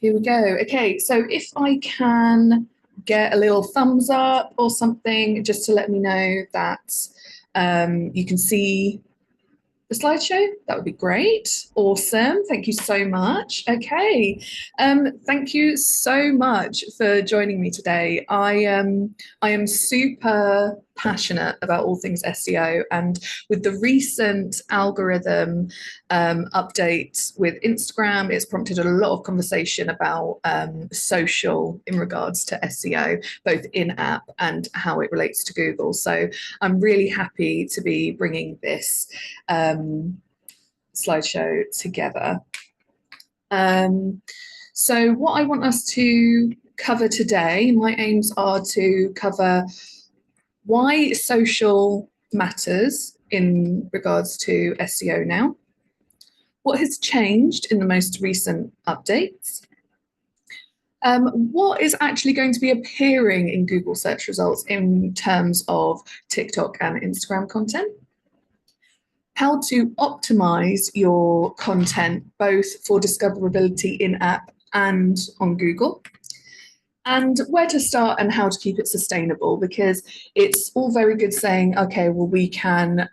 Here we go. Okay, so if I can get a little thumbs up or something, just to let me know that you can see the slideshow, that would be great. Awesome. Thank you so much. Okay. Thank you so much for joining me today. I am super passionate about all things SEO, and with the recent algorithm updates with Instagram, it's prompted a lot of conversation about social in regards to SEO, both in-app and how it relates to Google. So I'm really happy to be bringing this slideshow together. So what I want us to cover today, my aims are to cover why social matters in regards to SEO now, what has changed in the most recent updates, what is actually going to be appearing in Google search results in terms of TikTok and Instagram content, how to optimize your content both for discoverability in-app and on Google, and where to start and how to keep it sustainable, because it's all very good saying, okay, well, we can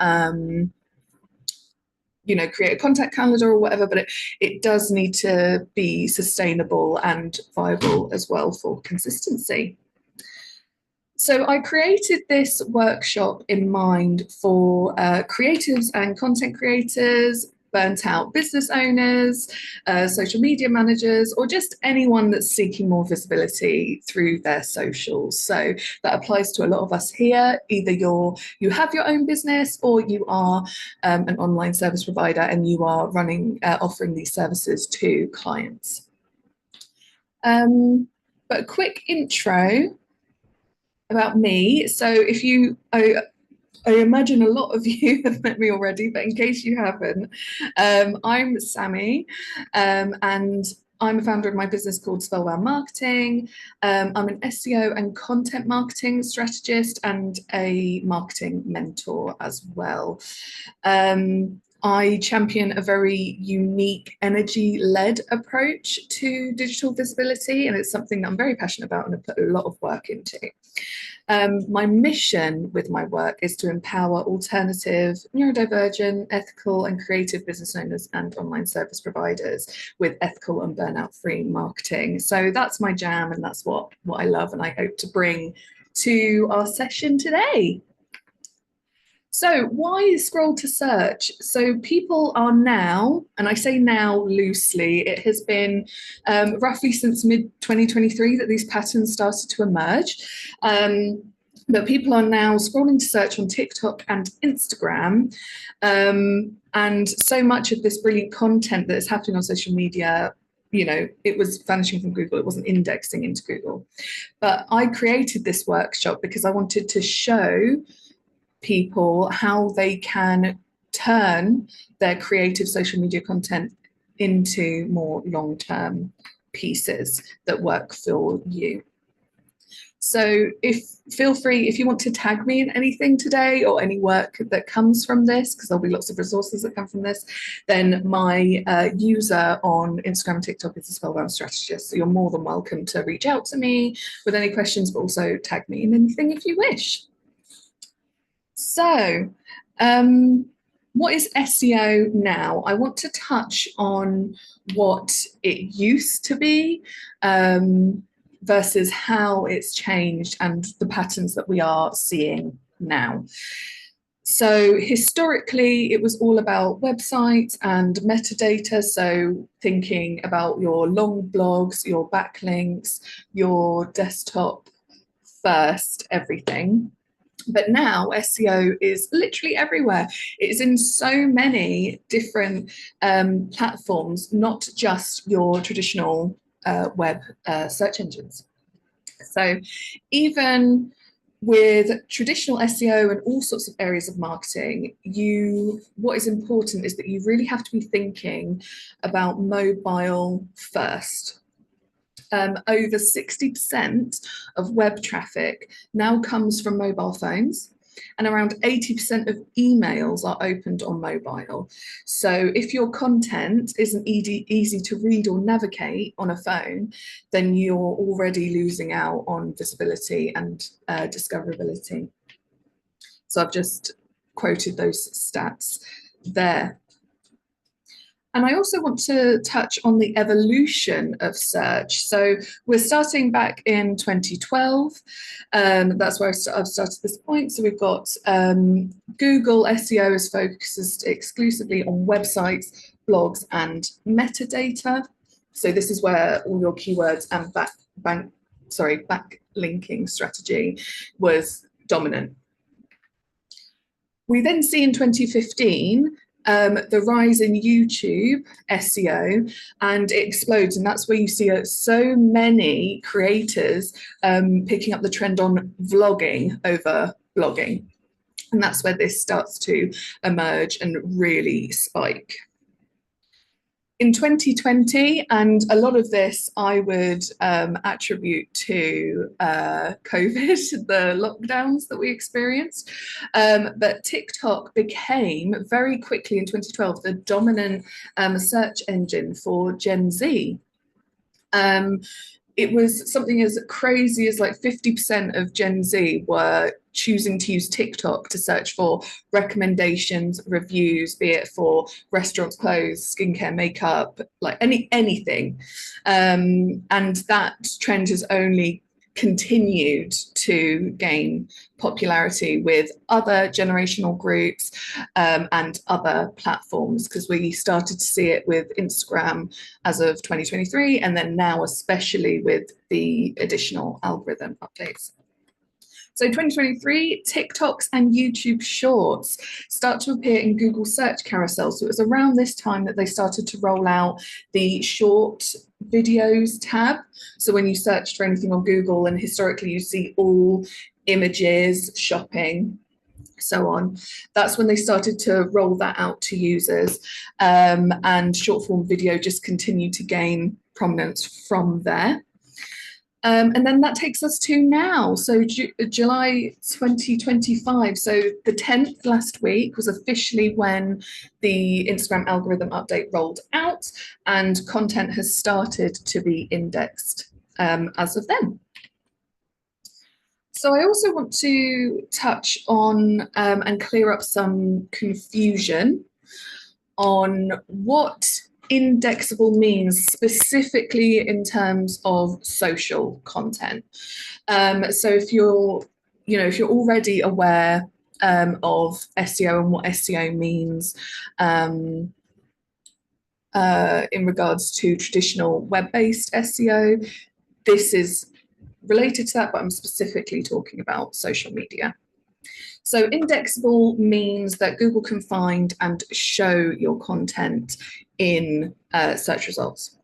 create a content calendar or whatever, but it does need to be sustainable and viable as well for consistency. So I created this workshop in mind for creatives and content creators, burnt out business owners, social media managers, or just anyone that's seeking more visibility through their socials. So that applies to a lot of us here. Either you have your own business, or you are an online service provider and you are offering these services to clients. But a quick intro about me. So I imagine a lot of you have met me already, but in case you haven't, I'm Sammie, and I'm a founder of my business called Spellwell Marketing. I'm an SEO and content marketing strategist and a marketing mentor as well. I champion a very unique energy-led approach to digital visibility, and it's something that I'm very passionate about and have put a lot of work into. My mission with my work is to empower alternative, neurodivergent, ethical and creative business owners and online service providers with ethical and burnout-free marketing. So that's my jam, and that's what I love, and I hope to bring to our session today. So why scroll to search? So people are now, and I say now loosely, it has been roughly since mid-2023 that these patterns started to emerge. But people are now scrolling to search on TikTok and Instagram. And so much of this brilliant content that is happening on social media, it was vanishing from Google. It wasn't indexing into Google. But I created this workshop because I wanted to show people how they can turn their creative social media content into more long-term pieces that work for you. So feel free, if you want to tag me in anything today or any work that comes from this, because there'll be lots of resources that come from this, then my user on Instagram and TikTok is the Spellbound Strategist. So you're more than welcome to reach out to me with any questions, but also tag me in anything if you wish. So, what is SEO now? I want to touch on what it used to be versus how it's changed and the patterns that we are seeing now. So historically, it was all about websites and metadata. So thinking about your long blogs, your backlinks, your desktop first, everything. But now SEO is literally everywhere. It's in so many different platforms, not just your traditional web search engines. So even with traditional SEO and all sorts of areas of marketing, what is important is that you really have to be thinking about mobile first. Over 60% of web traffic now comes from mobile phones, and around 80% of emails are opened on mobile. So if your content isn't easy to read or navigate on a phone, then you're already losing out on visibility and discoverability. So I've just quoted those stats there. And I also want to touch on the evolution of search. So we're starting back in 2012. That's where I've started this point. So we've got Google SEO is focused exclusively on websites, blogs, and metadata. So this is where all your keywords and backlinking strategy was dominant. We then see in 2015 the rise in YouTube SEO, and it explodes, and that's where you see so many creators picking up the trend on vlogging over blogging, and that's where this starts to emerge and really spike. In 2020, and a lot of this I would attribute to COVID, the lockdowns that we experienced, but TikTok became very quickly in 2012 the dominant search engine for Gen Z. It was something as crazy as like 50% of Gen Z were choosing to use TikTok to search for recommendations, reviews, be it for restaurants, clothes, skincare, makeup, like anything. And that trend has only continued to gain popularity with other generational groups and other platforms, because we started to see it with Instagram as of 2023, and then now especially with the additional algorithm updates. So 2023, TikToks and YouTube Shorts start to appear in Google search carousels. So it was around this time that they started to roll out the short videos tab. So when you searched for anything on Google, and historically you see all images, shopping, so on, that's when they started to roll that out to users, and short form video just continued to gain prominence from there. And then that takes us to now, so July 2025. So the 10th last week was officially when the Instagram algorithm update rolled out, and content has started to be indexed as of then. So I also want to touch on and clear up some confusion on what indexable means specifically in terms of social content. So if you're already aware of SEO and what SEO means in regards to traditional web-based SEO, this is related to that, but I'm specifically talking about social media. So indexable means that Google can find and show your content in search results,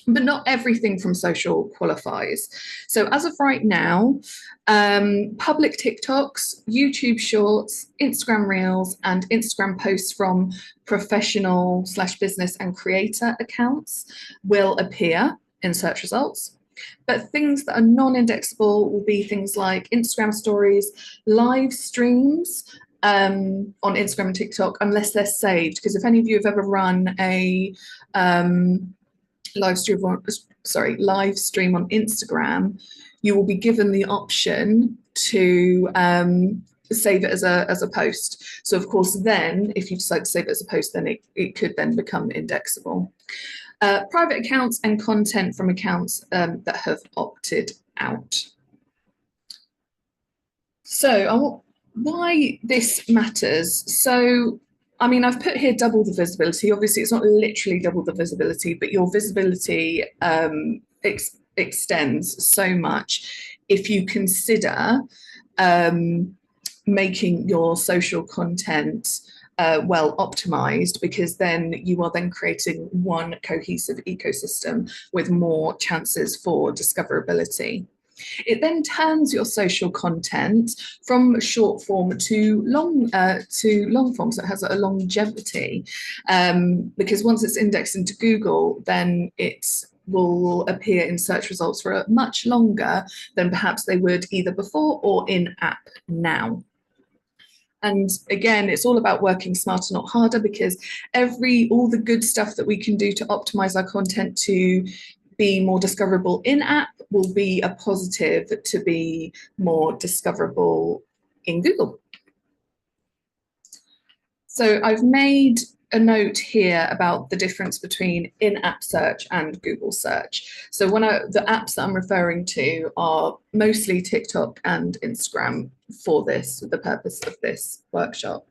but not everything from social qualifies. So as of right now, public TikToks, YouTube Shorts, Instagram Reels, and Instagram posts from professional / business and creator accounts will appear in search results. But things that are non-indexable will be things like Instagram stories, live streams on Instagram and TikTok, unless they're saved. Because if any of you have ever run a live stream on Instagram, you will be given the option to save it as a post. So of course, then if you decide to save it as a post, then it could then become indexable. Private accounts and content from accounts that have opted out. So why this matters. So, I mean, I've put here double the visibility. Obviously, it's not literally double the visibility, but your visibility extends so much if you consider making your social content well optimized, because then you are then creating one cohesive ecosystem with more chances for discoverability. It then turns your social content from short form to long form, so it has a longevity, because once it's indexed into Google, then it will appear in search results for much longer than perhaps they would either before or in app now. And again, it's all about working smarter, not harder, because all the good stuff that we can do to optimize our content to be more discoverable in app will be a positive to be more discoverable in Google. So I've made a note here about the difference between in-app search and Google search. So the apps that I'm referring to are mostly TikTok and Instagram for the purpose of this workshop.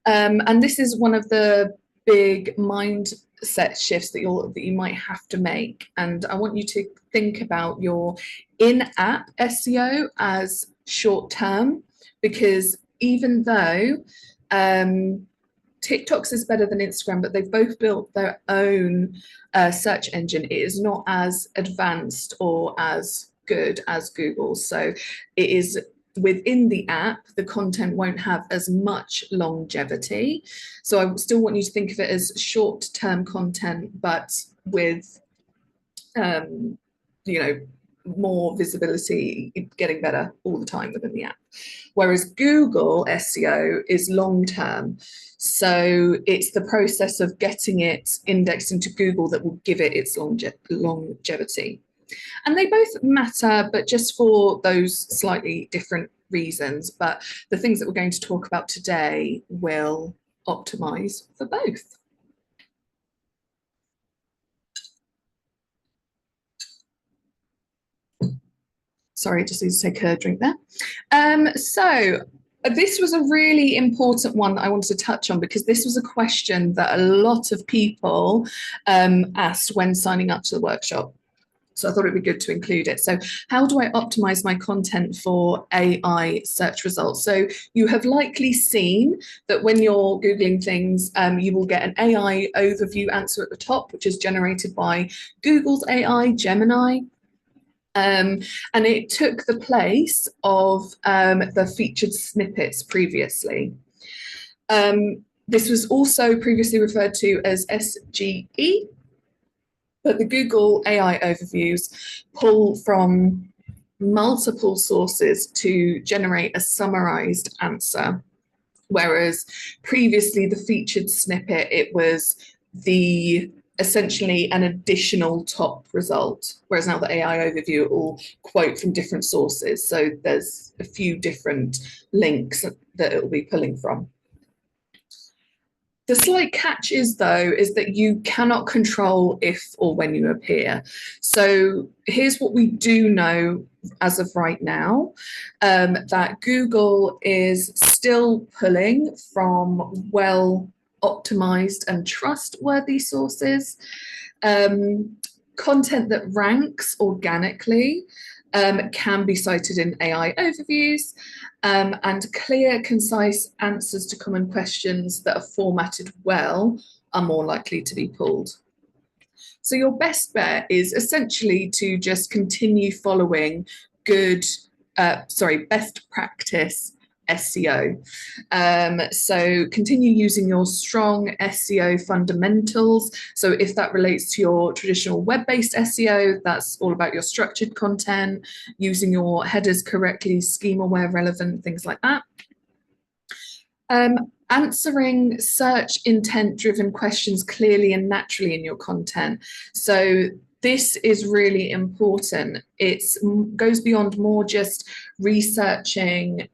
And this is one of the big mindset shifts that you might have to make. And I want you to think about your in-app SEO as short-term, because even though TikTok's is better than Instagram, but they've both built their own search engine. It is not as advanced or as good as Google. So it is within the app, the content won't have as much longevity. So I still want you to think of it as short-term content, but with, more visibility, getting better all the time within the app. Whereas Google SEO is long-term. So it's the process of getting it indexed into Google that will give it its longevity. And they both matter, but just for those slightly different reasons. But the things that we're going to talk about today will optimize for both. Sorry, just need to take a drink there. So this was a really important one that I wanted to touch on, because this was a question that a lot of people asked when signing up to the workshop. So I thought it'd be good to include it. So how do I optimize my content for AI search results? So you have likely seen that when you're Googling things, you will get an AI overview answer at the top, which is generated by Google's AI, Gemini. And it took the place of the featured snippets previously. This was also previously referred to as SGE, but the Google AI overviews pull from multiple sources to generate a summarized answer, whereas previously the featured snippet, it was essentially an additional top result, whereas now the AI overview will quote from different sources. So there's a few different links that it will be pulling from. The slight catch is, though, is that you cannot control if or when you appear. So here's what we do know as of right now, that Google is still pulling from well-optimized and trustworthy sources, content that ranks organically, can be cited in AI overviews, and clear, concise answers to common questions that are formatted well are more likely to be pulled. So your best bet is essentially to just continue following best practice SEO. So continue using your strong SEO fundamentals. So if that relates to your traditional web-based SEO, that's all about your structured content, using your headers correctly, schema where relevant, things like that. Answering search intent driven questions clearly and naturally in your content. So this is really important. It goes beyond more just researching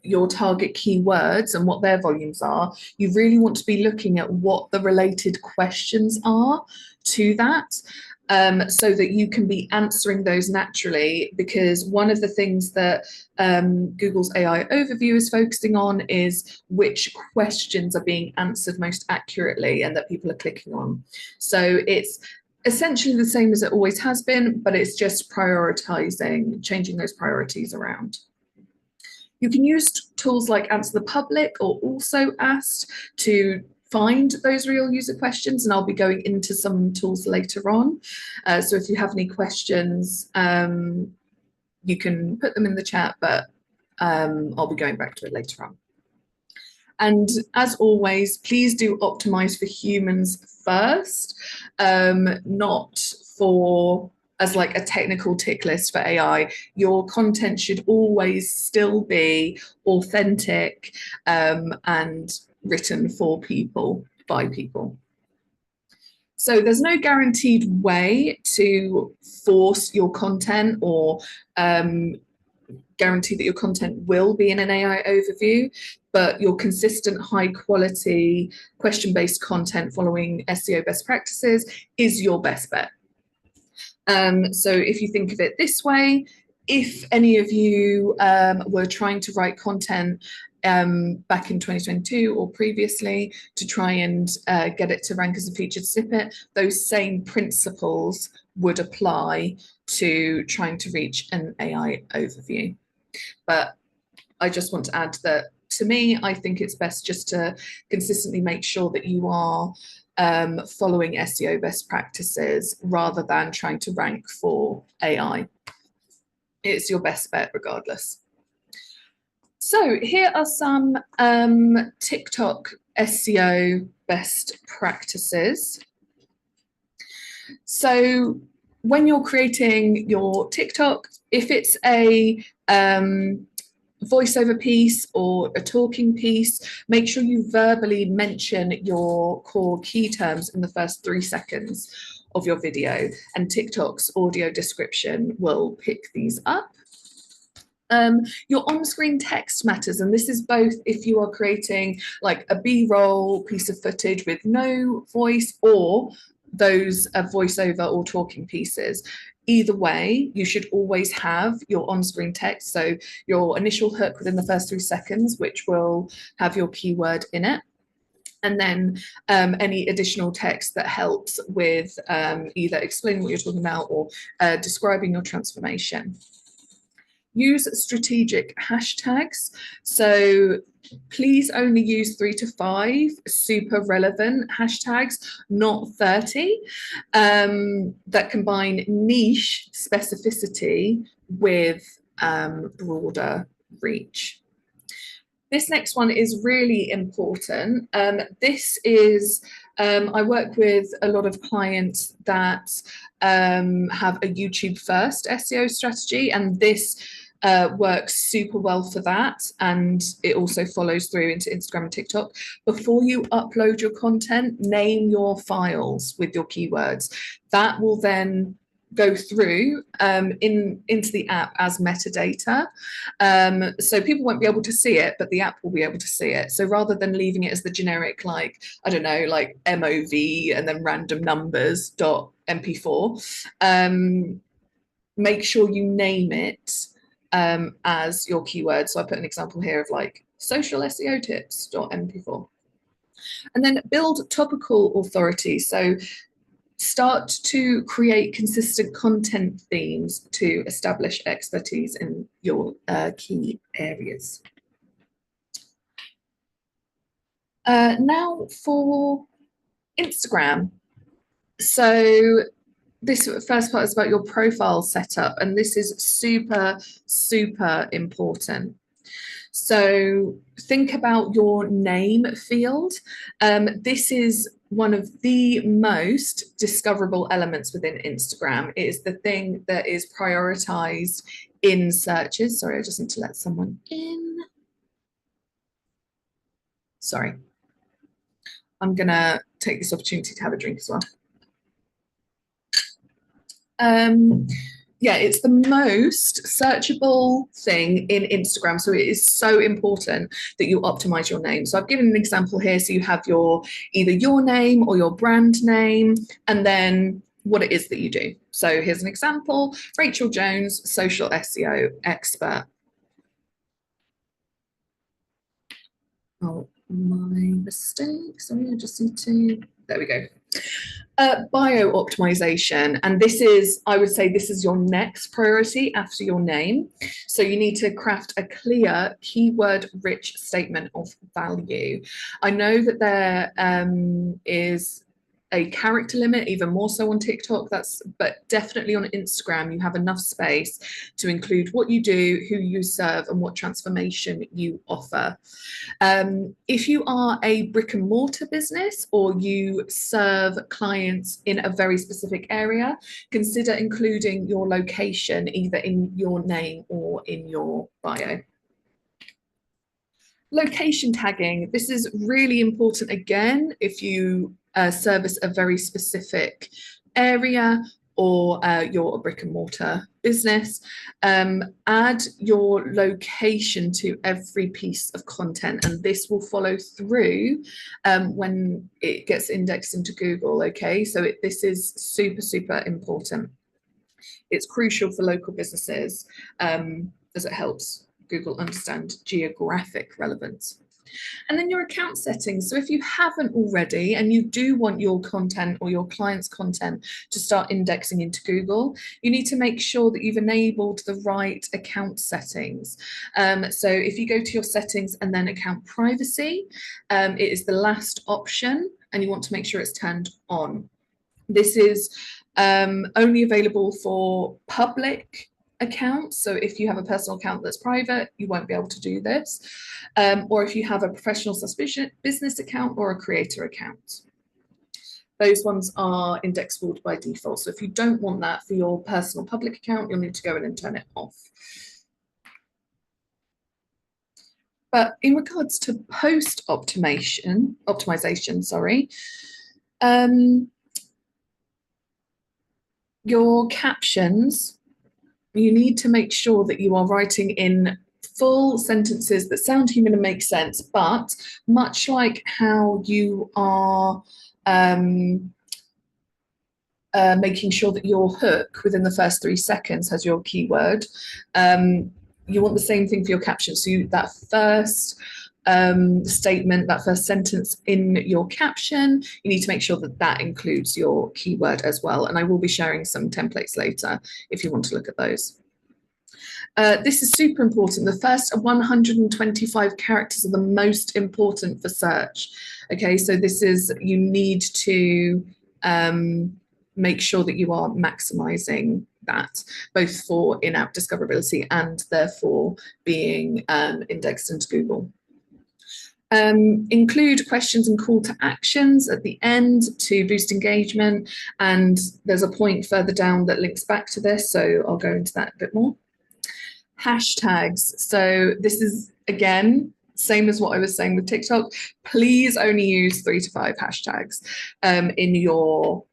your target keywords and what their volumes are. You really want to be looking at what the related questions are to that, so that you can be answering those naturally, because one of the things that Google's AI overview is focusing on is which questions are being answered most accurately and that people are clicking on. So it's essentially the same as it always has been, but it's just prioritizing, changing those priorities around. You can use tools like Answer the Public or Also Asked to find those real user questions, and I'll be going into some tools later on. So if you have any questions, you can put them in the chat, but I'll be going back to it later on. And as always, please do optimize for humans first, not for as like a technical tick list for AI, your content should always still be authentic and written for people, by people. So there's no guaranteed way to force your content or guarantee that your content will be in an AI overview, but your consistent, high quality, question-based content following SEO best practices is your best bet. So if you think of it this way, if any of you were trying to write content back in 2022 or previously to try and get it to rank as a featured snippet, those same principles would apply to trying to reach an AI overview. But I just want to add that, to me, I think it's best just to consistently make sure that you are following SEO best practices rather than trying to rank for AI. It's your best bet regardless. So here are some TikTok SEO best practices. So when you're creating your TikTok, if it's a voiceover piece or a talking piece, make sure you verbally mention your core key terms in the first 3 seconds of your video, and TikTok's audio description will pick these up. Your on-screen text matters, and this is both if you are creating like a B-roll piece of footage with no voice or those voiceover or talking pieces. Either way, you should always have your on-screen text, so your initial hook within the first 3 seconds, which will have your keyword in it, and then any additional text that helps with either explaining what you're talking about or describing your transformation. Use strategic hashtags. So please only use 3 to 5 super relevant hashtags, not 30, that combine niche specificity with broader reach. This next one is really important. This is, I work with a lot of clients that have a YouTube first SEO strategy, and this works super well for that, and it also follows through into Instagram and TikTok. Before you upload your content, name your files with your keywords. That will then go through into the app as metadata, so people won't be able to see it, but the app will be able to see it. So rather than leaving it as the generic, like, I don't know, like MOV and then random numbers .mp4, make sure you name it as your keyword. So I put an example here of like social SEO tips .mp4, and then build topical authority. So start to create consistent content themes to establish expertise in your key areas. Now for Instagram. So this first part is about your profile setup, and this is super, super important. So think about your name field. This is one of the most discoverable elements within Instagram. It is the thing that is prioritized in searches. Sorry, I just need to let someone in. Sorry. I'm gonna take this opportunity to have a drink as well. Yeah, it's the most searchable thing in Instagram. So it is so important that you optimize your name. So I've given an example here. So you have your either your name or your brand name, and then what it is that you do. So here's an example: Rachel Jones, social SEO expert. Oh, my mistake. Sorry, I just need to, there we go. Bio optimization, and this is, I would say, this is your next priority after your name. So you need to craft a clear keyword-rich statement of value. I know that there is a character limit, even more so on TikTok. But definitely on Instagram, you have enough space to include what you do, who you serve, and what transformation you offer. If you are a brick and mortar business or you serve clients in a very specific area, consider including your location either in your name or in your bio. Location tagging. This is really important again if you service a very specific area or you're a brick and mortar business. Add your location to every piece of content, and this will follow through when it gets indexed into Google. Okay, so this is super, super important. It's crucial for local businesses as it helps Google understand geographic relevance. And then your account settings. So if you haven't already and you do want your content or your client's content to start indexing into Google, you need to make sure that you've enabled the right account settings. So if you go to your settings and then account privacy, it is the last option and you want to make sure it's turned on. This is only available for public accounts. So if you have a personal account that's private, you won't be able to do this. Or if you have a professional business account or a creator account. Those ones are indexable by default. So if you don't want that for your personal public account, you'll need to go in and turn it off. But in regards to post optimization, your captions, you need to make sure that you are writing in full sentences that sound human and make sense, but much like how you are making sure that your hook within the first 3 seconds has your keyword, you want the same thing for your caption. So that first statement, that first sentence in your caption, you need to make sure that that includes your keyword as well. And I will be sharing some templates later if you want to look at those. This is super important. The first 125 characters are the most important for search. Okay, so this is, you need to make sure that you are maximizing that, both for in-app discoverability and therefore being indexed into Google. Include questions and call to actions at the end to boost engagement, and there's a point further down that links back to this, so I'll go into that a bit more. Hashtags. So this is, again, same as what I was saying with TikTok. Please only use 3 to 5 hashtags in your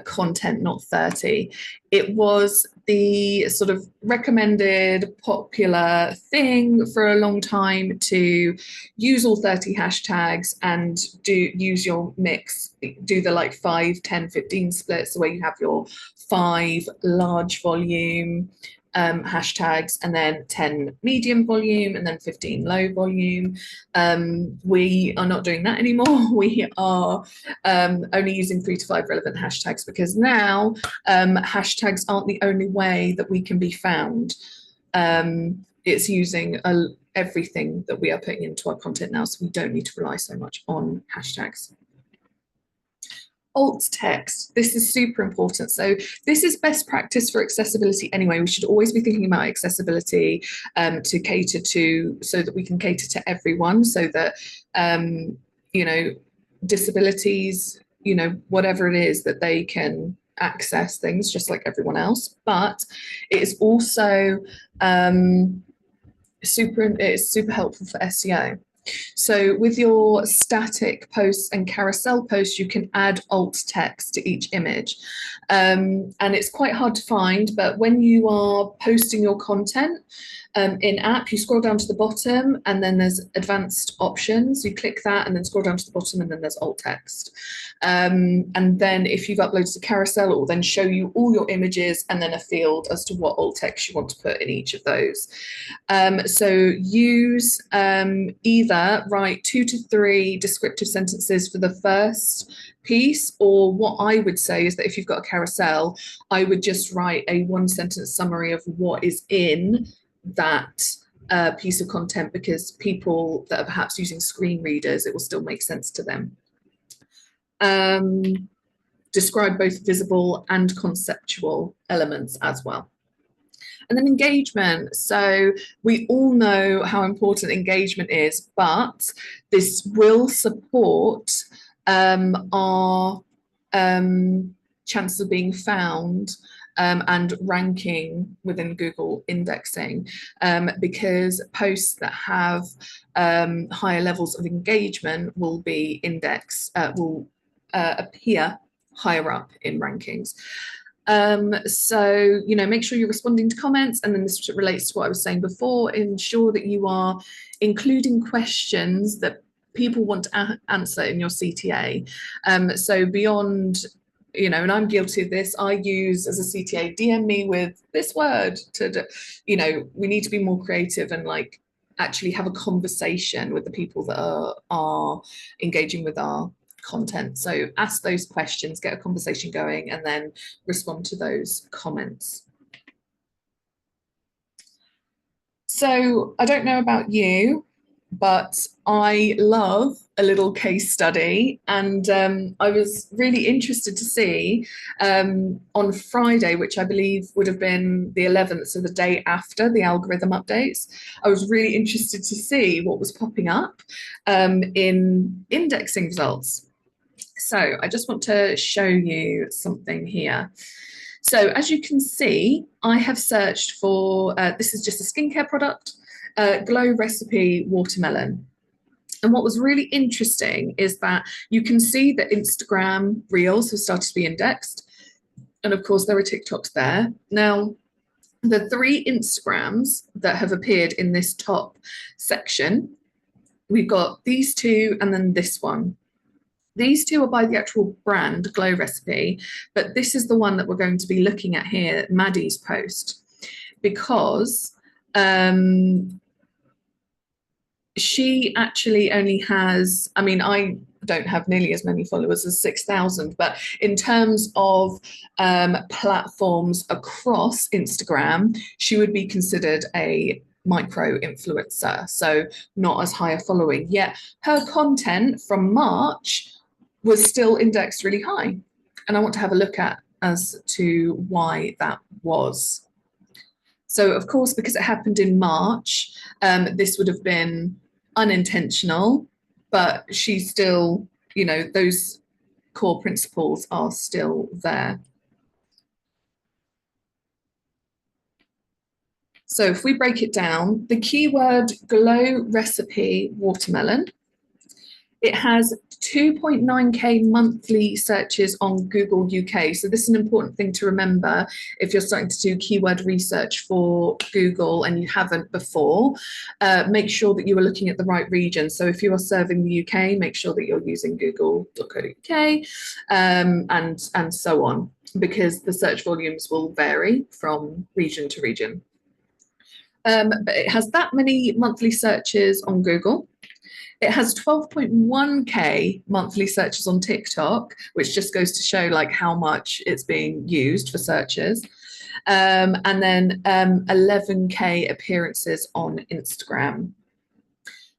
content, not 30. It was the sort of recommended popular thing for a long time to use all 30 hashtags and use your mix, do the like 5, 10, 15 splits, where you have your 5 large volume hashtags and then 10 medium volume and then 15 low volume. We are not doing that anymore. We are only using 3 to 5 relevant hashtags, because now hashtags aren't the only way that we can be found. It's using everything that we are putting into our content now, so we don't need to rely so much on hashtags. Alt text. This is super important. So this is best practice for accessibility anyway. We should always be thinking about accessibility to cater to, so that we can cater to everyone, so that, you know, disabilities, you know, whatever it is, that they can access things just like everyone else. But it is also super helpful for SEO. So with your static posts and carousel posts, you can add alt text to each image. And it's quite hard to find, but when you are posting your content in app, you scroll down to the bottom and then there's advanced options. You click that and then scroll down to the bottom and then there's alt text. And then if you've uploaded a carousel, it will then show you all your images and then a field as to what alt text you want to put in each of those. So use either write 2 to 3 descriptive sentences for the first piece, or what I would say is that if you've got a carousel, I would just write a 1-sentence summary of what is in that piece of content, because people that are perhaps using screen readers, it will still make sense to them. describe both visible and conceptual elements as well. And then engagement. So we all know how important engagement is, but this will support our chances of being found and ranking within Google indexing, because posts that have higher levels of engagement will be will appear higher up in rankings. So, you know, make sure you're responding to comments, and then this relates to what I was saying before, ensure that you are including questions that people want to answer in your CTA. So beyond, you know, and I'm guilty of this, I use as a CTA, DM me with this word to, you know, we need to be more creative and like actually have a conversation with the people that are engaging with our content. So ask those questions, get a conversation going, and then respond to those comments. So I don't know about you, but I love a little case study, and I was really interested to see on Friday, which I believe would have been the 11th, so the day after the algorithm updates, I was really interested to see what was popping up in indexing results. So I just want to show you something here. So as you can see, I have searched for, this is just a skincare product, Glow Recipe Watermelon. And what was really interesting is that you can see that Instagram Reels have started to be indexed. And of course, there are TikToks there. Now, the 3 Instagrams that have appeared in this top section, we've got these 2 and then this one. These 2 are by the actual brand, Glow Recipe, but this is the one that we're going to be looking at here, Maddie's post, because she actually only has, I mean, I don't have nearly as many followers as 6,000, but in terms of platforms across Instagram, she would be considered a micro influencer, so not as high a following, yet her content from March was still indexed really high. And I want to have a look at as to why that was. So of course, because it happened in March, this would have been unintentional, but she's still, you know, those core principles are still there. So if we break it down, the keyword Glow Recipe Watermelon, it has 2.9k monthly searches on Google UK. So this is an important thing to remember if you're starting to do keyword research for Google and you haven't before. Make sure that you are looking at the right region. So if you are serving the UK, make sure that you're using google.co.uk and so on, because the search volumes will vary from region to region. But it has that many monthly searches on Google. It has 12.1k monthly searches on TikTok, which just goes to show like how much it's being used for searches. And then 11k appearances on Instagram.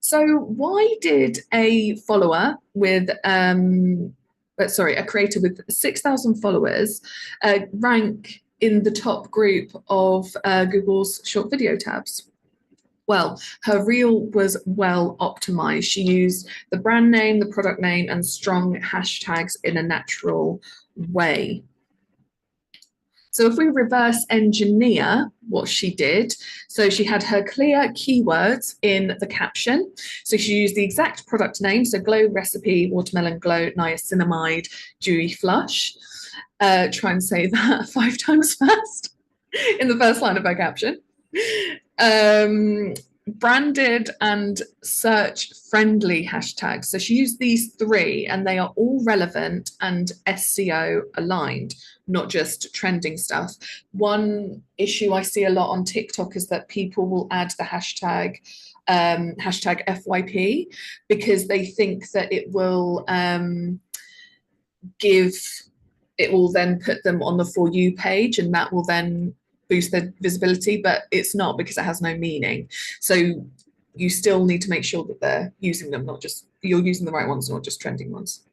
So why did a follower with, a creator with 6,000 followers rank in the top group of Google's short video tabs? Well, her reel was well optimized. She used the brand name, the product name, and strong hashtags in a natural way. So if we reverse engineer what she did, so she had her clear keywords in the caption. So she used the exact product name, so Glow Recipe Watermelon Glow Niacinamide Dewy Flush. Try and say that 5 times fast in the first line of her caption. Branded and search friendly hashtags. So she used these 3 and they are all relevant and SEO aligned, not just trending stuff. One issue I see a lot on TikTok is that people will add the hashtag FYP because they think that it will then put them on the For You page, and that will then boost their visibility, but it's not, because it has no meaning. So you still need to make sure that they're using them, not just, you're using the right ones, not just trending ones.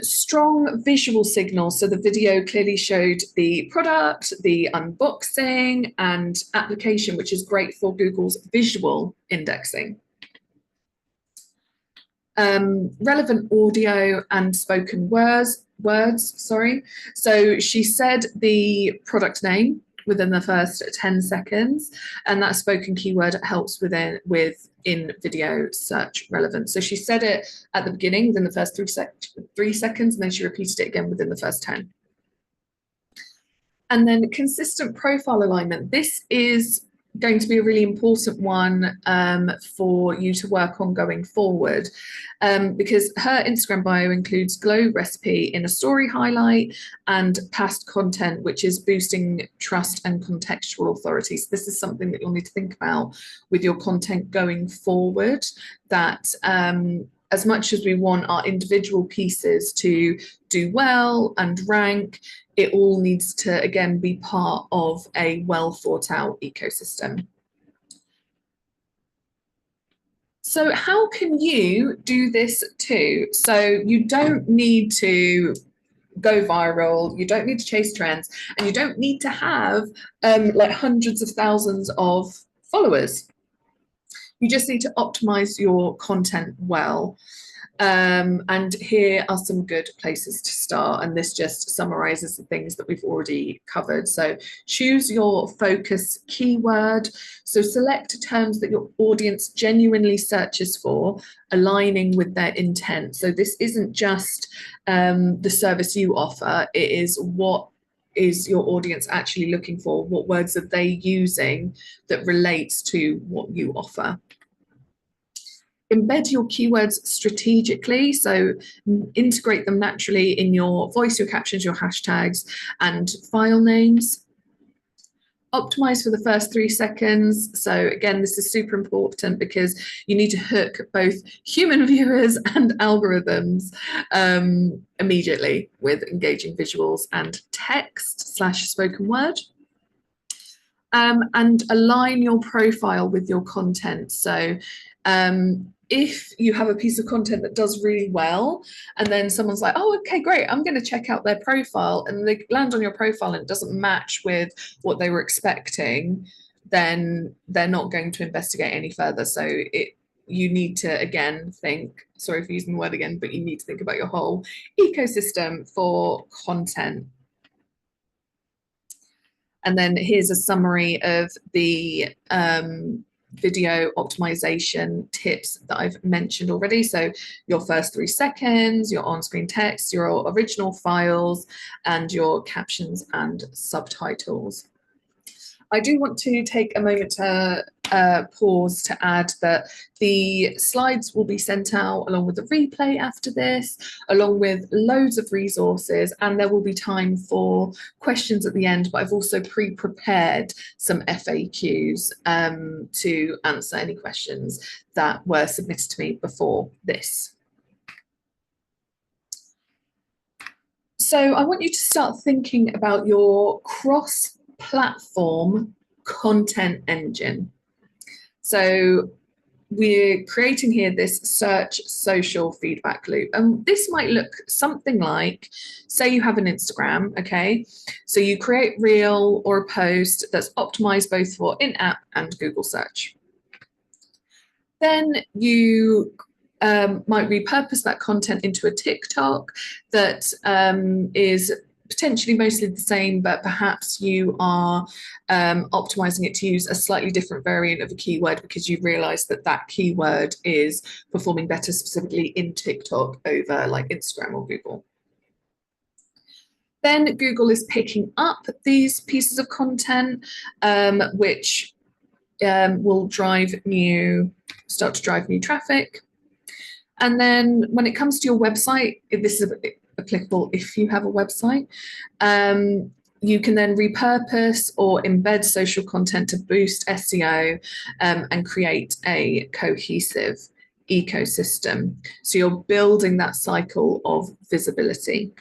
Strong visual signals. So the video clearly showed the product, the unboxing, and application, which is great for Google's visual indexing. Relevant audio and spoken words. Sorry. So she said the product name within the first 10 seconds, and that spoken keyword helps with in video search relevance. So she said it at the beginning within the first 3 seconds, and then she repeated it again within the first 10. And then consistent profile alignment. This is going to be a really important one for you to work on going forward, because her Instagram bio includes glow recipe in a story highlight and past content, which is boosting trust and contextual authority. So this is something that you'll need to think about with your content going forward, that as much as we want our individual pieces to do well and rank, it all needs to, again, be part of a well thought out ecosystem. So how can you do this too? So you don't need to go viral, you don't need to chase trends, and you don't need to have like hundreds of thousands of followers. You just need to optimize your content well. And here are some good places to start. And this just summarizes the things that we've already covered. So choose your focus keyword. So select terms that your audience genuinely searches for, aligning with their intent. So this isn't just the service you offer, it is what is your audience actually looking for? What words are they using that relates to what you offer? Embed your keywords strategically, so integrate them naturally in your voice, your captions, your hashtags, and file names. Optimize for the first 3 seconds. So again, this is super important because you need to hook both human viewers and algorithms immediately with engaging visuals and text / spoken word. And align your profile with your content. So if you have a piece of content that does really well, and then someone's like, oh, okay, great, I'm going to check out their profile, and they land on your profile and it doesn't match with what they were expecting, then they're not going to investigate any further. So you need to, again, think, sorry for using the word again, but you need to think about your whole ecosystem for content. And then here's a summary of the video optimization tips that I've mentioned already. So your first 3 seconds, your on-screen text, your original files, and your captions and subtitles. I do want to take a moment to pause to add that the slides will be sent out along with the replay after this, along with loads of resources, and there will be time for questions at the end, but I've also pre-prepared some FAQs to answer any questions that were submitted to me before this. So I want you to start thinking about your cross-platform content engine. So we're creating here this search social feedback loop, and this might look something like, say you have an Instagram, okay, so you create reel or a post that's optimized both for in-app and Google search. Then you might repurpose that content into a TikTok that is potentially mostly the same, but perhaps you are optimizing it to use a slightly different variant of a keyword because you realize that that keyword is performing better specifically in TikTok over like Instagram or Google. Then Google is picking up these pieces of content, which will start to drive new traffic. And then when it comes to your website, this is applicable if you have a website, you can then repurpose or embed social content to boost SEO and create a cohesive ecosystem. So you're building that cycle of visibility.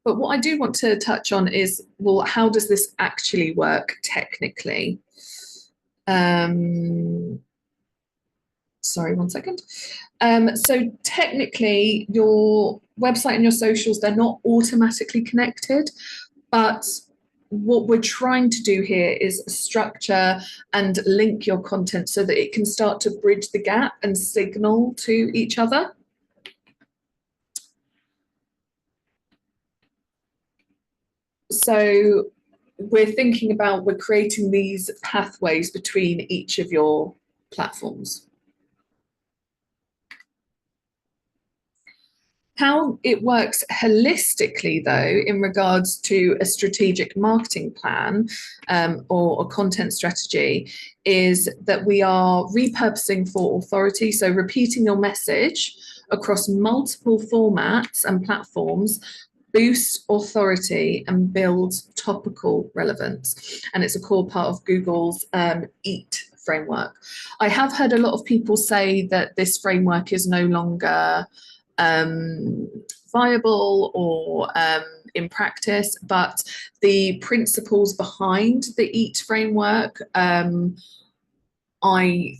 But what I do want to touch on is, well, how does this actually work technically? sorry, one second. So technically your website and your socials, they're not automatically connected, but what we're trying to do here is structure and link your content so that it can start to bridge the gap and signal to each other. So we're thinking about, we're creating these pathways between each of your platforms. How it works holistically, though, in regards to a strategic marketing plan or a content strategy, is that we are repurposing for authority. So repeating your message across multiple formats and platforms boost authority and build topical relevance. And it's a core part of Google's EAT framework. I have heard a lot of people say that this framework is no longer viable or in practice, but the principles behind the EAT framework I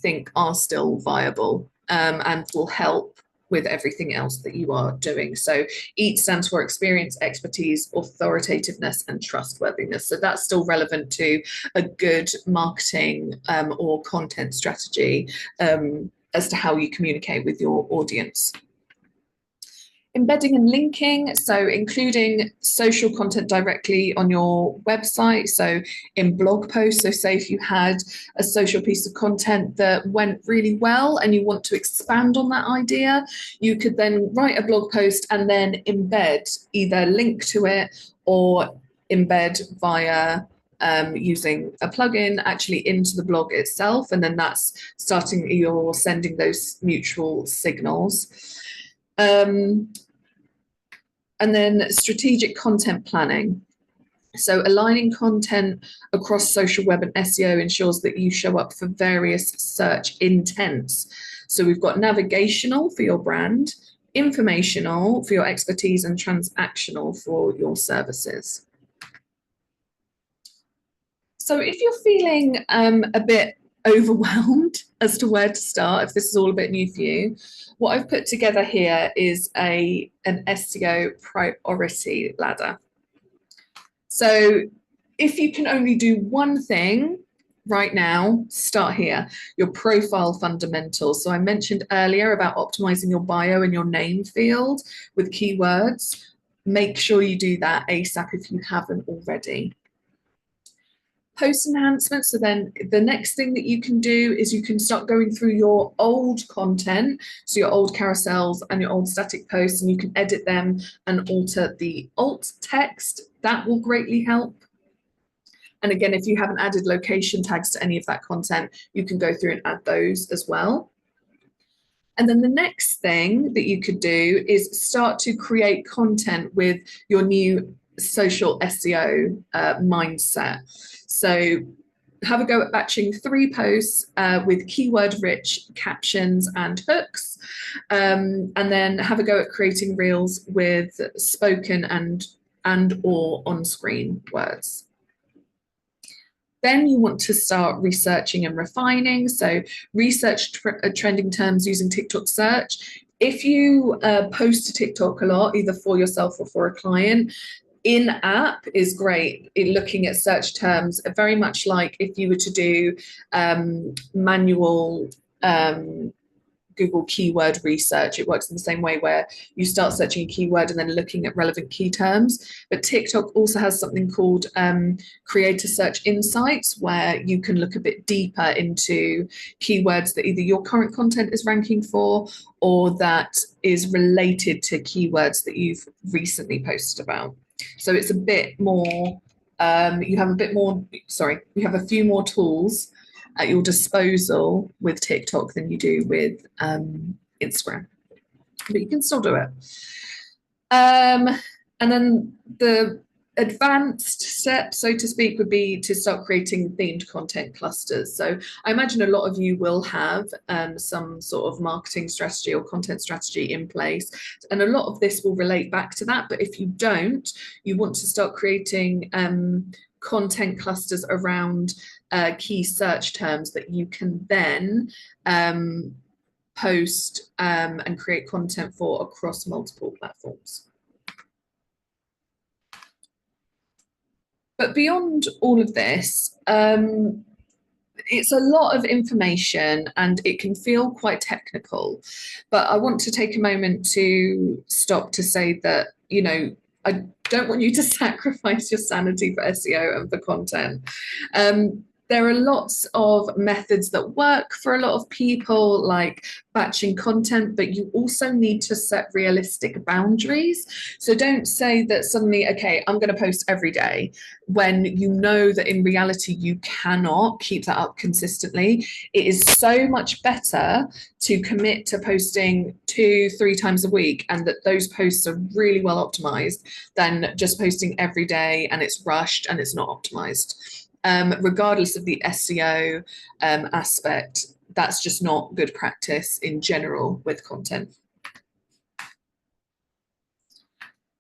think are still viable and will help with everything else that you are doing. So EAT stands for experience, expertise, authoritativeness, and trustworthiness. So that's still relevant to a good marketing or content strategy as to how you communicate with your audience. Embedding and linking, so including social content directly on your website, so in blog posts. So say if you had a social piece of content that went really well and you want to expand on that idea, you could then write a blog post and then embed, either link to it or embed via using a plugin actually into the blog itself, and then that's starting, you're sending those mutual signals. And then strategic content planning. So aligning content across social web and SEO ensures that you show up for various search intents. So we've got navigational for your brand, informational for your expertise, and transactional for your services. So if you're feeling a bit overwhelmed as to where to start, if this is all a bit new for you, what I've put together here is an SEO priority ladder. So if you can only do one thing right now, start here. Your profile fundamentals. So I mentioned earlier about optimizing your bio and your name field with keywords. Make sure you do that ASAP if you haven't already. Post enhancements. So then the next thing that you can do is you can start going through your old content, so your old carousels and your old static posts, and you can edit them and alter the alt text. That will greatly help. And again, if you haven't added location tags to any of that content, you can go through and add those as well. And then the next thing that you could do is start to create content with your new social SEO mindset. So have a go at batching 3 posts with keyword-rich captions and hooks, and then have a go at creating reels with spoken and or on-screen words. Then you want to start researching and refining. So research trending terms using TikTok search. If you post to TikTok a lot, either for yourself or for a client, in-app is great in looking at search terms, very much like if you were to do manual Google keyword research. It works in the same way, where you start searching a keyword and then looking at relevant key terms. But TikTok also has something called creator search insights, where you can look a bit deeper into keywords that either your current content is ranking for or that is related to keywords that you've recently posted about. So it's a bit more, you have a few more tools at your disposal with TikTok than you do with Instagram, but you can still do it. And then the advanced step, so to speak, would be to start creating themed content clusters. So I imagine a lot of you will have some sort of marketing strategy or content strategy in place, and a lot of this will relate back to that. But if you don't, you want to start creating content clusters around key search terms that you can then post and create content for across multiple platforms. But beyond all of this, it's a lot of information and it can feel quite technical, but I want to take a moment to stop to say that, you know, I don't want you to sacrifice your sanity for SEO and for content. There are lots of methods that work for a lot of people, like batching content, but you also need to set realistic boundaries. So don't say that suddenly, okay, I'm going to post every day, when you know that in reality you cannot keep that up consistently. It is so much better to commit to posting 2-3 times a week and that those posts are really well optimized than just posting every day and it's rushed and it's not optimized. Regardless of the SEO aspect, that's just not good practice in general with content.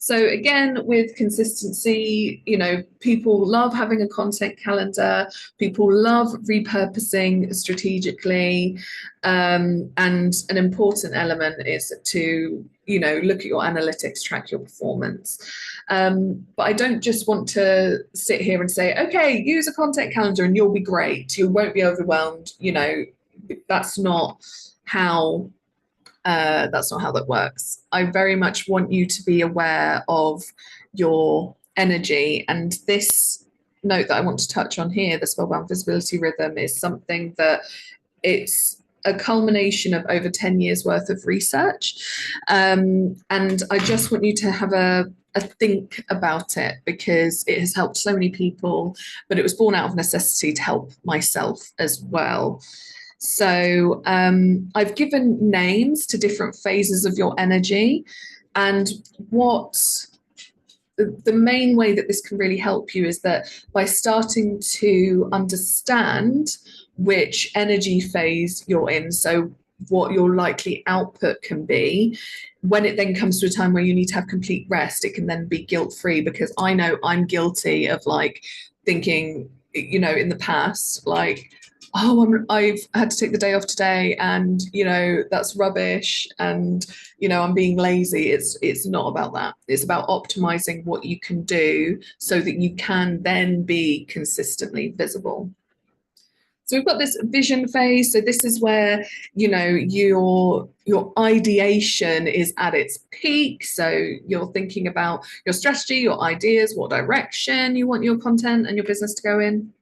So again, with consistency, you know, people love having a content calendar, people love repurposing strategically, and an important element is to, you know, look at your analytics, track your performance. But I don't just want to sit here and say, okay, use a content calendar and you'll be great, you won't be overwhelmed. You know, that's not how that works. I very much want you to be aware of your energy, and this note that I want to touch on here, the Spellwell Visibility Rhythm, is something that it's a culmination of over 10 years worth of research, and I just want you to have a think about it, because it has helped so many people, but it was born out of necessity to help myself as well. So I've given names to different phases of your energy, and what the main way that this can really help you is that by starting to understand which energy phase you're in, so what your likely output can be, when it then comes to a time where you need to have complete rest, it can then be guilt-free, because I know I'm guilty of like thinking, you know, in the past, like, oh, I've had to take the day off today and, you know, that's rubbish and, you know, I'm being lazy. It's not about that. It's about optimizing what you can do so that you can then be consistently visible. So we've got this vision phase. So this is where, you know, your ideation is at its peak. So you're thinking about your strategy, your ideas, what direction you want your content and your business to go in.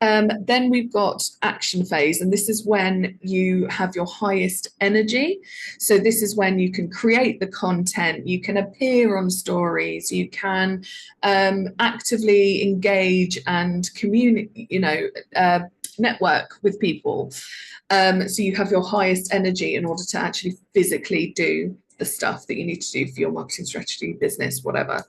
Then we've got action phase, and this is when you have your highest energy. So this is when you can create the content, you can appear on stories, you can actively engage and communicate, you know, network with people. So you have your highest energy in order to actually physically do the stuff that you need to do for your marketing strategy, business, whatever.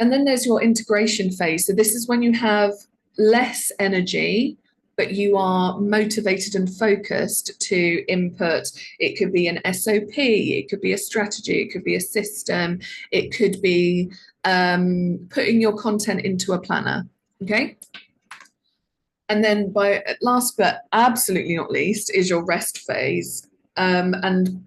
And then there's your integration phase. So this is when you have less energy, but you are motivated and focused to input. It could be an SOP, it could be a strategy, it could be a system, it could be putting your content into a planner, okay? And then last but absolutely not least is your rest phase. And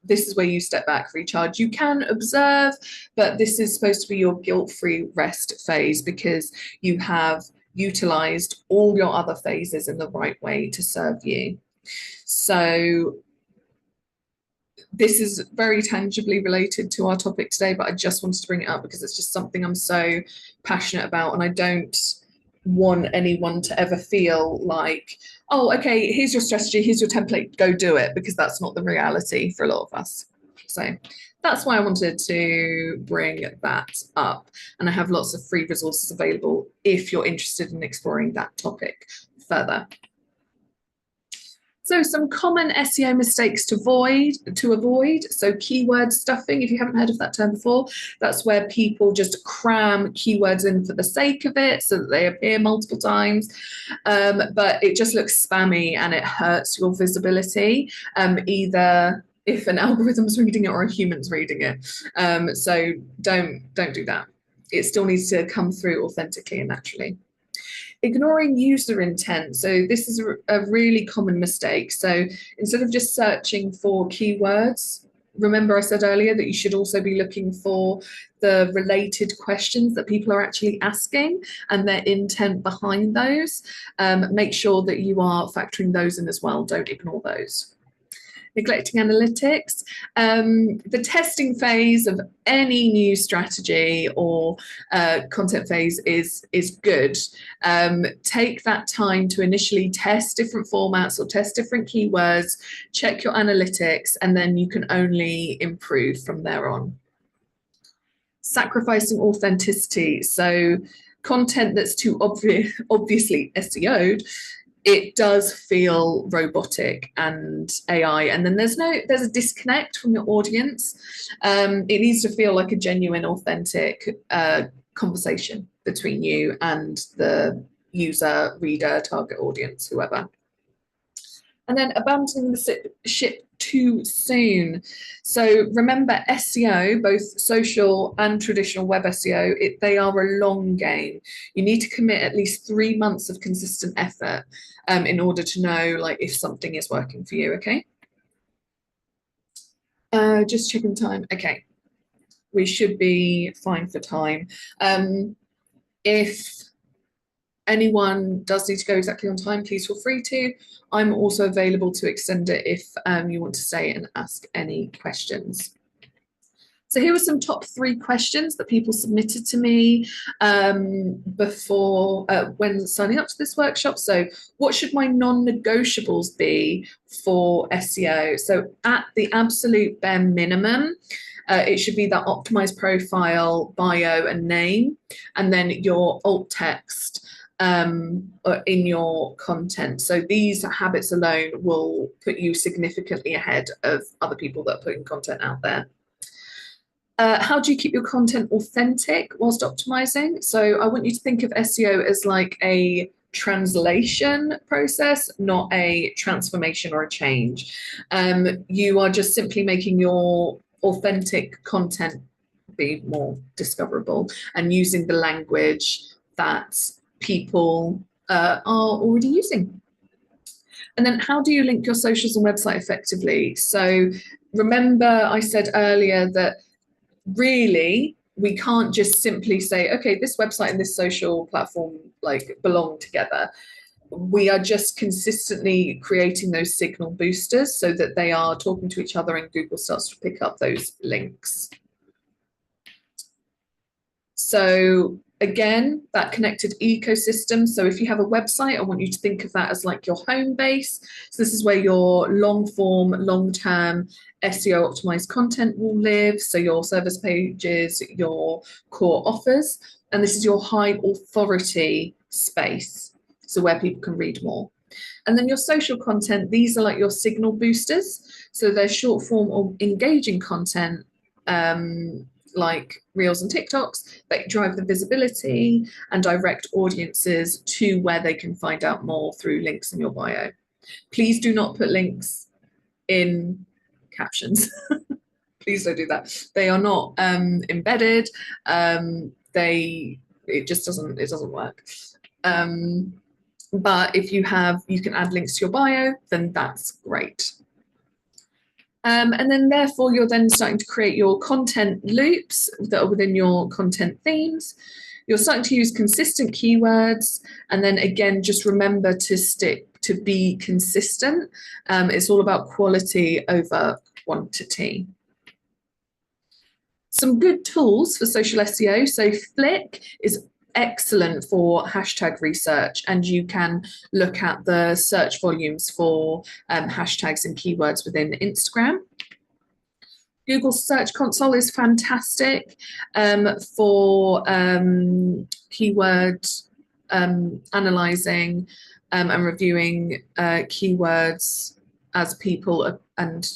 this is where you step back, recharge. You can observe, but this is supposed to be your guilt-free rest phase, because you have utilized all your other phases in the right way to serve you. So this is very tangibly related to our topic today, but I just wanted to bring it up because it's just something I'm so passionate about, and I don't want anyone to ever feel like, oh, okay, here's your strategy, here's your template, go do it, because that's not the reality for a lot of us. So that's why I wanted to bring that up. And I have lots of free resources available if you're interested in exploring that topic further. So some common SEO mistakes to avoid. So keyword stuffing, if you haven't heard of that term before, that's where people just cram keywords in for the sake of it so that they appear multiple times. But it just looks spammy and it hurts your visibility, either if an algorithm's reading it or a human's reading it. So don't do that. It still needs to come through authentically and naturally. Ignoring user intent. So this is a really common mistake. So instead of just searching for keywords, remember I said earlier that you should also be looking for the related questions that people are actually asking and their intent behind those. Make sure that you are factoring those in as well. Don't ignore those. Neglecting analytics. The testing phase of any new strategy or content phase is good. Take that time to initially test different formats or test different keywords, check your analytics, and then you can only improve from there on. Sacrificing authenticity. So content that's too obviously SEO'd, it does feel robotic and AI, and then there's a disconnect from your audience. It needs to feel like a genuine, authentic conversation between you and the user, reader, target audience, whoever. And then abandoning the ship too soon. So remember, SEO, both social and traditional web SEO, they are a long game. You need to commit at least 3 months of consistent effort in order to know like if something is working for you, okay? Just checking time. Okay, we should be fine for time. If anyone does need to go exactly on time, please feel free to. I'm also available to extend it if you want to stay and ask any questions. So here were some top 3 questions that people submitted to me before when signing up to this workshop. So what should my non-negotiables be for SEO? So at the absolute bare minimum, it should be that optimized profile, bio and name, and then your alt text in your content. So these habits alone will put you significantly ahead of other people that are putting content out there. How do you keep your content authentic whilst optimizing? So I want you to think of SEO as like a translation process, not a transformation or a change. You are just simply making your authentic content be more discoverable and using the language that people are already using. And then how do you link your socials and website effectively? So remember I said earlier that really we can't just simply say, okay, this website and this social platform like belong together. We are just consistently creating those signal boosters so that they are talking to each other and Google starts to pick up those links. So again, that connected ecosystem. So if you have a website, I want you to think of that as like your home base. So this is where your long form, long-term SEO optimized content will live. So your service pages, your core offers, and this is your high authority space. So where people can read more. And then your social content, these are like your signal boosters. So they're short form or engaging content, like Reels and TikToks that drive the visibility and direct audiences to where they can find out more through links in your bio. Please do not put links in captions. Please don't do that. They are not embedded. It just doesn't work. But if you can add links to your bio, then that's great. And then therefore you're then starting to create your content loops that are within your content themes. You're starting to use consistent keywords, and then again, just remember to stick to be consistent. It's all about quality over quantity. Some good tools for social SEO. So Flick is excellent for hashtag research, and you can look at the search volumes for hashtags and keywords within Instagram. Google Search Console is fantastic for keyword analyzing and reviewing keywords as people and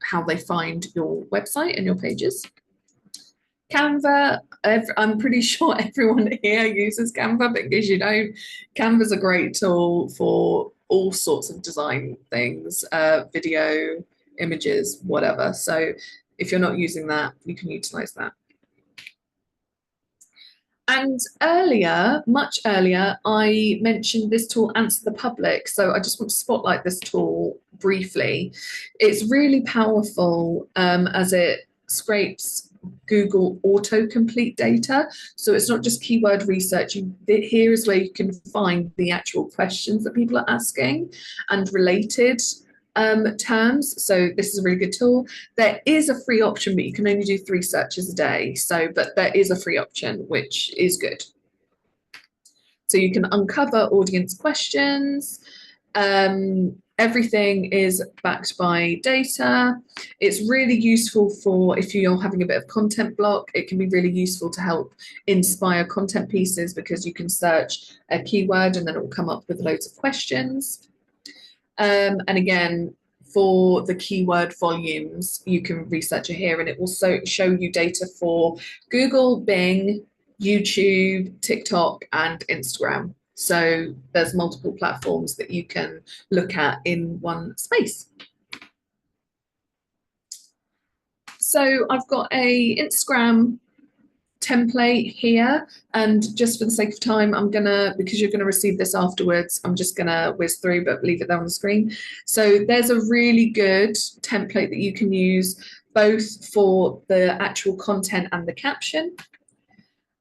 how they find your website and your pages. Canva, I'm pretty sure everyone here uses Canva, but in case you don't, Canva's a great tool for all sorts of design things, video, images, whatever. So if you're not using that, you can utilize that. And earlier, much earlier, I mentioned this tool, Answer the Public. So I just want to spotlight this tool briefly. It's really powerful as it scrapes Google autocomplete data. So it's not just keyword research. Here is where you can find the actual questions that people are asking and related terms. So this is a really good tool. There is a free option, but you can only do 3 searches a day. So, but there is a free option, which is good. So you can uncover audience questions. Everything is backed by data. It's really useful for if you're having a bit of content block. It can be really useful to help inspire content pieces because you can search a keyword and then it will come up with loads of questions. And again, for the keyword volumes, you can research it here and it will show you data for Google, Bing, YouTube, TikTok, and Instagram. So there's multiple platforms that you can look at in one space. So I've got a Instagram template here, and just for the sake of time, I'm gonna, because you're gonna receive this afterwards, I'm just gonna whiz through but leave it there on the screen. So there's a really good template that you can use both for the actual content and the caption,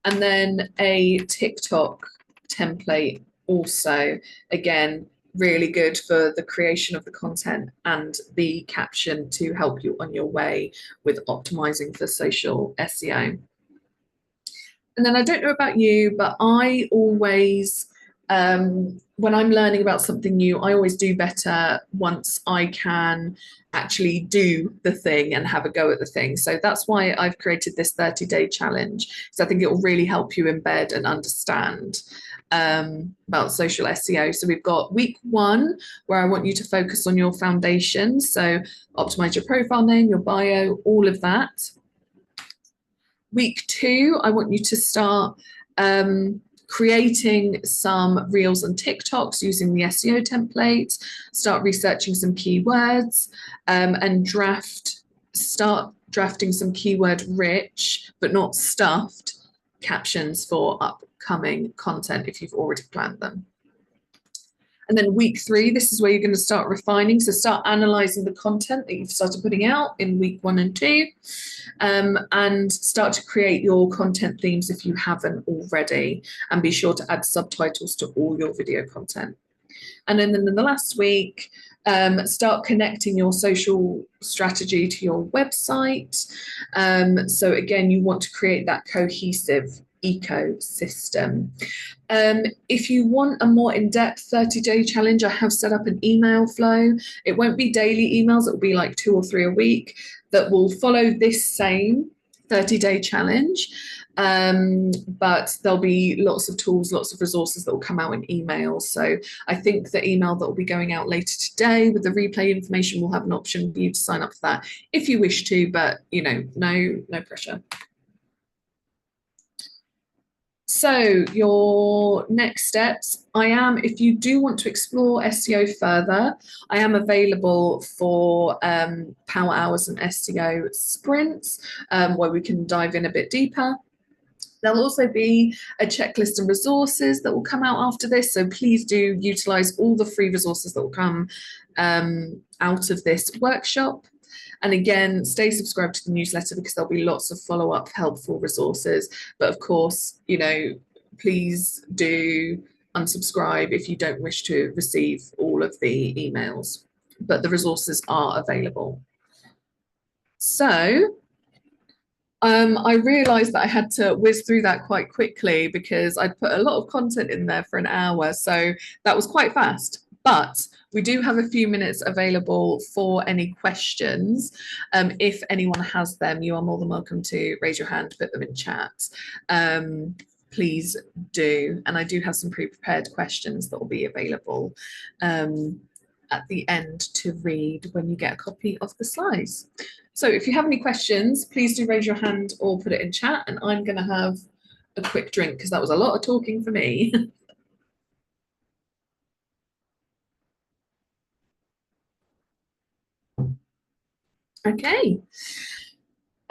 and then a TikTok template also, again, really good for the creation of the content and the caption to help you on your way with optimizing for social SEO. And then I don't know about you, but I always, when I'm learning about something new, I always do better once I can actually do the thing and have a go at the thing. So that's why I've created this 30-day challenge. So I think it will really help you embed and understand about social SEO. So we've got week 1, where I want you to focus on your foundations. So optimize your profile name, your bio, all of that. Week 2, I want you to start creating some reels and TikToks using the SEO template, start researching some keywords, and start drafting some keyword rich, but not stuffed captions for upcoming content if you've already planned them. And then week 3, this is where you're going to start refining. So start analysing the content that you've started putting out in week 1 and 2, and start to create your content themes if you haven't already. And be sure to add subtitles to all your video content. And then in the last week, start connecting your social strategy to your website. So again, you want to create that cohesive ecosystem. If you want a more in-depth 30-day challenge, I have set up an email flow. It won't be daily emails, it will be like 2 or 3 a week that will follow this same 30-day challenge. But there'll be lots of tools, lots of resources that will come out in emails. So I think the email that will be going out later today with the replay information will have an option for you to sign up for that if you wish to, but you know, no pressure. So your next steps, if you do want to explore SEO further, I am available for power hours and SEO sprints where we can dive in a bit deeper. There'll also be a checklist and resources that will come out after this. So please do utilize all the free resources that will come out of this workshop. And again, stay subscribed to the newsletter because there'll be lots of follow-up helpful resources. But of course, you know, please do unsubscribe if you don't wish to receive all of the emails. But the resources are available. So I realised that I had to whiz through that quite quickly because I'd put a lot of content in there for an hour. So that was quite fast. But we do have a few minutes available for any questions. If anyone has them, you are more than welcome to raise your hand, put them in chat. Please do. And I do have some pre-prepared questions that will be available at the end to read when you get a copy of the slides. So if you have any questions, please do raise your hand or put it in chat, and I'm going to have a quick drink because that was a lot of talking for me. Okay,